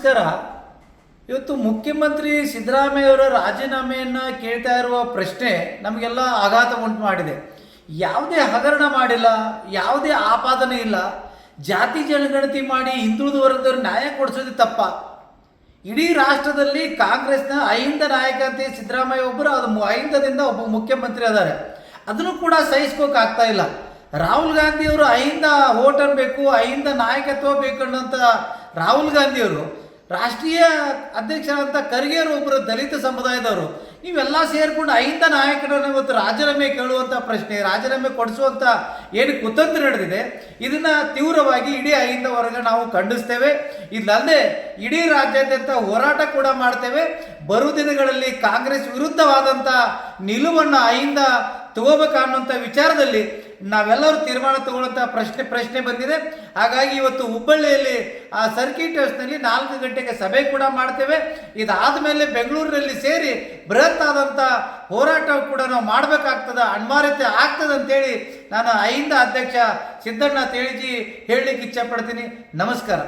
ನಮಸ್ಕಾರ. ಇವತ್ತು ಮುಖ್ಯಮಂತ್ರಿ ಸಿದ್ದರಾಮಯ್ಯವರ ರಾಜೀನಾಮೆಯನ್ನು ಕೇಳ್ತಾ ಇರುವ ಪ್ರಶ್ನೆ ನಮಗೆಲ್ಲ ಆಘಾತ ಉಂಟು ಮಾಡಿದೆ. ಯಾವುದೇ ಹಗರಣ ಮಾಡಿಲ್ಲ, ಯಾವುದೇ ಆಪಾದನೆ ಇಲ್ಲ. ಜಾತಿ ಜನಗಣತಿ ಮಾಡಿ ಹಿಂದುಳಿದ ವರ್ಗದವ್ರಿಗೆ ನ್ಯಾಯ ಕೊಡಿಸೋದು ತಪ್ಪ? ಇಡೀ ರಾಷ್ಟ್ರದಲ್ಲಿ ಕಾಂಗ್ರೆಸ್ನ ಅಹಿಂದ ನಾಯಕ ಅಂತ ಸಿದ್ದರಾಮಯ್ಯ ಒಬ್ಬರು, ಅದು ಅಹಿಂದದಿಂದ ಒಬ್ಬ ಮುಖ್ಯಮಂತ್ರಿ ಅದಾರೆ. ಅದನ್ನು ಕೂಡ ಸಹಿಸ್ಕೋಕ್ಕಾಗ್ತಾ ಇಲ್ಲ. ರಾಹುಲ್ ಗಾಂಧಿಯವರು ಅಹಿಂದ ಓಟ್ ಅನ್ಬೇಕು, ಅಹಿಂದ ನಾಯಕತ್ವ ಬೇಕು ಅನ್ನೋಂಥ ರಾಹುಲ್ ಗಾಂಧಿಯವರು ರಾಷ್ಟ್ರೀಯ ಅಧ್ಯಕ್ಷರಂತ ಖರ್ಗೆಯವರು ಒಬ್ಬರು ದಲಿತ ಸಮುದಾಯದವರು. ನೀವೆಲ್ಲ ಸೇರಿಕೊಂಡು ಅಹಿಂದ ನಾಯಕರನ್ನು ಇವತ್ತು ರಾಜೀನಾಮೆ ಕೇಳುವಂಥ ಪ್ರಶ್ನೆ, ರಾಜೀನಾಮೆ ಕೊಡಿಸುವಂಥ ಏನು ಕುತಂತ್ರ ನಡೆದಿದೆ, ಇದನ್ನು ತೀವ್ರವಾಗಿ ಇಡೀ ಅಹಿಂದ ವರ್ಗ ನಾವು ಖಂಡಿಸ್ತೇವೆ. ಇದಲ್ಲದೆ ಇಡೀ ರಾಜ್ಯಾದ್ಯಂತ ಹೋರಾಟ ಕೂಡ ಮಾಡ್ತೇವೆ. ಬರುವ ದಿನಗಳಲ್ಲಿ ಕಾಂಗ್ರೆಸ್ ವಿರುದ್ಧವಾದಂಥ ನಿಲುವನ್ನು ಅಹಿಂದ ತಗೋಬೇಕನ್ನುವಂಥ ವಿಚಾರದಲ್ಲಿ ನಾವೆಲ್ಲರೂ ತೀರ್ಮಾನ ತಗೊಳ್ಳುವಂಥ ಪ್ರಶ್ನೆ ಬಂದಿದೆ. ಹಾಗಾಗಿ ಇವತ್ತು ಹುಬ್ಬಳ್ಳಿಯಲ್ಲಿ ಆ ಸರ್ಕಿಟ್ ಹೌಸ್ನಲ್ಲಿ 4 ಗಂಟೆಗೆ ಸಭೆ ಕೂಡ ಮಾಡ್ತೇವೆ. ಇದಾದ ಮೇಲೆ ಬೆಂಗಳೂರಿನಲ್ಲಿ ಸೇರಿ ಬೃಹತ್ ಆದಂಥ ಹೋರಾಟ ಕೂಡ ನಾವು ಮಾಡಬೇಕಾಗ್ತದೆ, ಅನಿವಾರ್ಯತೆ ಆಗ್ತದೆ ಅಂತೇಳಿ ನಾನು ಅಹಿಂದ ಅಧ್ಯಕ್ಷ ಸಿದ್ದಣ್ಣ ತೇಳಿಜಿ ಹೇಳಲಿಕ್ಕೆ ಇಚ್ಛೆ ಪಡ್ತೀನಿ. ನಮಸ್ಕಾರ.